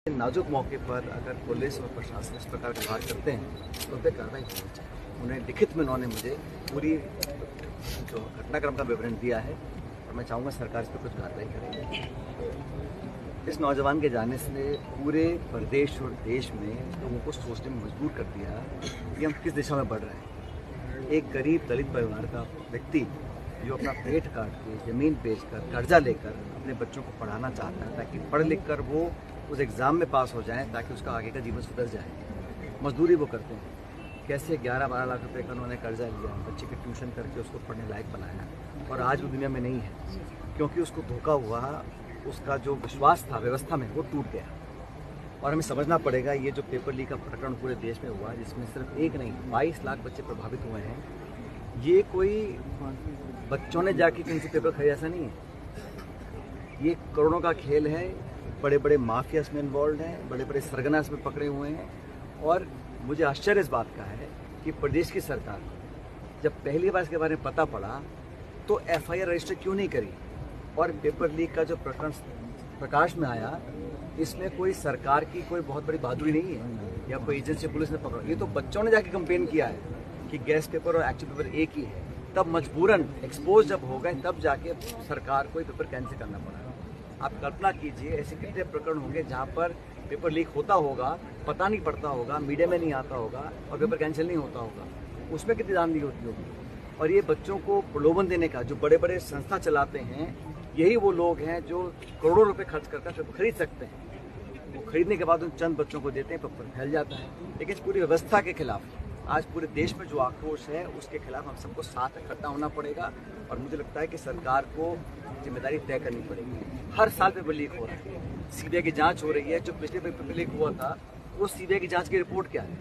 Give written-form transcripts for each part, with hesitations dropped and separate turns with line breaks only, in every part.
नाजुक मौके पर अगर पुलिस और प्रशासन इस प्रकार का व्यवहार करते हैं तो उन पर कार्रवाई होनी चाहिए। उन्हें लिखित में उन्होंने मुझे पूरी जो घटनाक्रम का विवरण दिया है और मैं चाहूँगा सरकार इस पर कुछ कार्रवाई करेगी। इस नौजवान के जाने से पूरे प्रदेश और देश में लोगों को सोचने में मजबूर कर दिया कि हम किस दिशा में बढ़ रहे हैं। एक गरीब दलित परिवार का व्यक्ति जो अपना पेट काट के ज़मीन बेचकर कर्जा लेकर अपने बच्चों को पढ़ाना चाहता है ताकि पढ़ लिख कर वो उस एग्ज़ाम में पास हो जाएं ताकि उसका आगे का जीवन सुधर जाए। मजदूरी वो करते हैं। कैसे 11-12 लाख रुपए का उन्होंने कर्जा लिया, बच्चे की ट्यूशन करके उसको पढ़ने लायक बनाया और आज वो दुनिया में नहीं है क्योंकि उसको धोखा हुआ, उसका जो विश्वास था व्यवस्था में वो टूट गया। और हमें समझना पड़ेगा ये जो पेपर लीक का प्रकरण पूरे देश में हुआ जिसमें सिर्फ एक नहीं 22 लाख बच्चे प्रभावित हुए हैं, ये कोई बच्चों ने जाके किसी से पेपर खरीदा ऐसा नहीं है। ये करोड़ों का खेल है। बड़े बड़े माफिया इसमें इन्वॉल्व हैं, बड़े बड़े सरगना इसमें पकड़े हुए हैं। और मुझे आश्चर्य इस बात का है कि प्रदेश की सरकार जब पहली बार इसके बारे में पता पड़ा तो FIR रजिस्टर क्यों नहीं करी। और पेपर लीक का जो प्रकरण प्रकाश में आया इसमें कोई सरकार की कोई बहुत बड़ी बहादुरी नहीं है या कोई एजेंसी पुलिस ने पकड़ा। ये तो बच्चों ने जाके कंप्लेन किया है कि गैस पेपर और एक्चुअल पेपर एक ही है। तब मजबूरन एक्सपोज जब हो गए तब जाके सरकार को पेपर कैंसिल करना पड़ा। आप कल्पना कीजिए ऐसे कितने प्रकरण होंगे जहाँ पर पेपर लीक होता होगा, पता नहीं पड़ता होगा, मीडिया में नहीं आता होगा और पेपर कैंसिल नहीं होता होगा। उसमें कितनी दान दी होती होगी। और ये बच्चों को प्रलोभन देने का जो बड़े बड़े संस्था चलाते हैं यही वो लोग हैं जो करोड़ों रुपए खर्च कर पेपर खरीद सकते हैं। वो खरीदने के बाद उन चंद बच्चों को देते हैं, पेपर फैल जाता है। लेकिन इस पूरी व्यवस्था के खिलाफ आज पूरे देश में जो आक्रोश है उसके खिलाफ हम सबको साथ इकट्ठा होना पड़ेगा। और मुझे लगता है कि सरकार को जिम्मेदारी तय करनी पड़ेगी। हर साल पेपर लीक हो रहा है, CBI की जांच हो रही है। जो पिछले पेपर लीक हुआ था वो CBI की जांच की रिपोर्ट क्या है,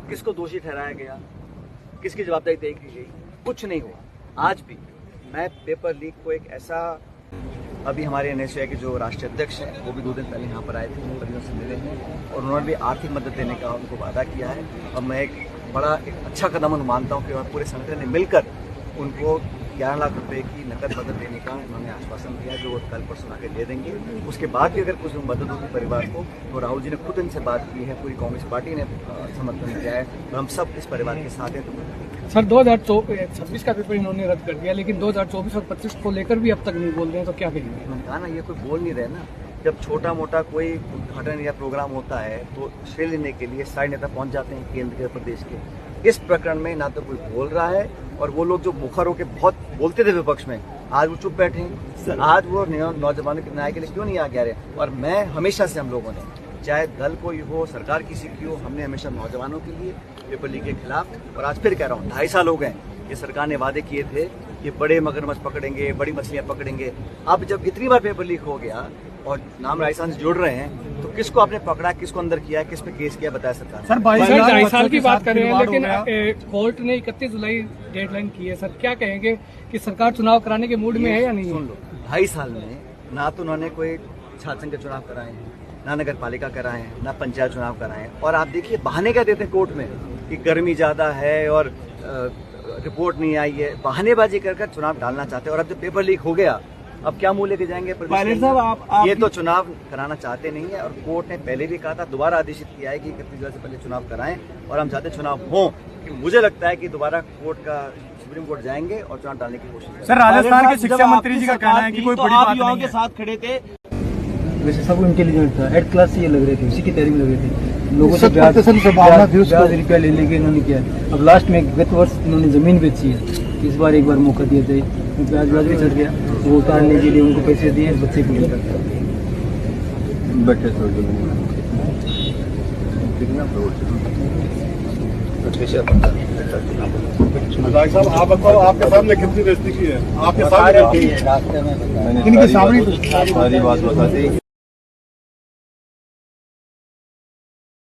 किसको दोषी ठहराया गया, किसकी जवाबदारी तय की गई, कुछ नहीं हुआ। आज भी मैं पेपर लीक को एक ऐसा, अभी हमारे NSUI के जो राष्ट्रीय अध्यक्ष हैं वो भी 2 दिन पहले यहाँ पर आए थे, परिवार से मिले हैं और उन्होंने भी आर्थिक मदद देने का उनको वादा किया है। और मैं एक अच्छा कदम मानता हूँ कि पूरे संगठन ने मिलकर उनको 11 लाख रुपए की नकद मदद देने का उन्होंने आश्वासन दिया जो वो कल परसों आके दे देंगे। उसके बाद भी अगर कुछ मदद होगी परिवार को तो राहुल जी ने खुद इनसे बात की है, पूरी कांग्रेस पार्टी ने समर्थन किया है और हम सब इस परिवार के साथ हैं।
सर 2026 का पेपर इन्होंने रद्द कर दिया लेकिन 2024 और 25 को लेकर भी अब तक नहीं बोल रहे हैं, तो क्या कहेंगे?
उन्होंने कहा ना ये कोई बोल नहीं रहे ना। जब छोटा मोटा कोई उद्घाटन या प्रोग्राम होता है तो श्रेय लेने के लिए सारे नेता पहुंच जाते हैं केंद्र के प्रदेश के। इस प्रकरण में ना तो कोई बोल रहा है और वो लोग जो मुखर होकर बहुत बोलते थे विपक्ष में आज वो चुप बैठे हैं। आज वो नौजवानों के न्याय के लिए क्यों नहीं आ रहे। और मैं हमेशा से हम लोगों ने चाहे दल कोई हो, सरकार किसी की हो, हमने हमेशा नौजवानों के लिए पेपर लीक के खिलाफ। और आज फिर कह रहा हूँ 2.5 साल हो गए ये सरकार ने वादे किए थे कि बड़े मगरमच्छ पकड़ेंगे, बड़ी मछलियां पकड़ेंगे। अब जब इतनी बार पेपर लीक हो गया और नाम राजस्थान से जुड़ रहे हैं तो किसको आपने पकड़ा, किसको अंदर किया है, किस पे केस किया, बताया सरकार।
सर 2.5 साल की बात कर रहे हैं लेकिन कोर्ट ने 31 जुलाई डेडलाइन की है। सर क्या कहेंगे कि सरकार चुनाव कराने के मूड में है या नहीं?
सुन लो, 2.5 साल में ना तो उन्होंने कोई छात्र संघ के चुनाव कराए हैं, ना नगर पालिका कराए हैं, ना पंचायत चुनाव कराए हैं। और आप देखिए बहाने क्या देते हैं कोर्ट में कि गर्मी ज्यादा है और रिपोर्ट नहीं आई है। बहानेबाजी कर चुनाव डालना चाहते हैं। और अब जब पेपर लीक हो गया अब क्या मुंह लेके जाएंगे? ये तो चुनाव कराना चाहते नहीं है और कोर्ट ने पहले भी कहा था, दोबारा आदेशित किया है कि 31 जुलाई से पहले चुनाव कराएं और हम चाहते चुनाव हों। मुझे लगता है कि दोबारा कोर्ट का सुप्रीम कोर्ट जाएंगे और चुनाव डालने की कोशिश करेंगे।
सर राजस्थान के शिक्षा मंत्री जी का कहना है कि कोई बड़ी बात नहीं
के साथ खड़े थे।
वैसे सब इंटेलिजेंट था, हेड क्लास से ये लग रहे थे, उसी की तैयारी में लग रहे थे। लोगों से ब्याज रुपया ले लेके इन्होंने किया। अब लास्ट में गत वर्ष इन्होंने जमीन बेची है, इस बार एक बार मौका दिया था, ब्याज भी चढ़ गया, वो उतारने के लिए उनको पैसे दिए बच्चे को लेकर बैठे।
साहब आप बताओ, आपके सामने कितनी बेइज्जती की है? आपके सामने
रास्ते में
सारी बात बता दी।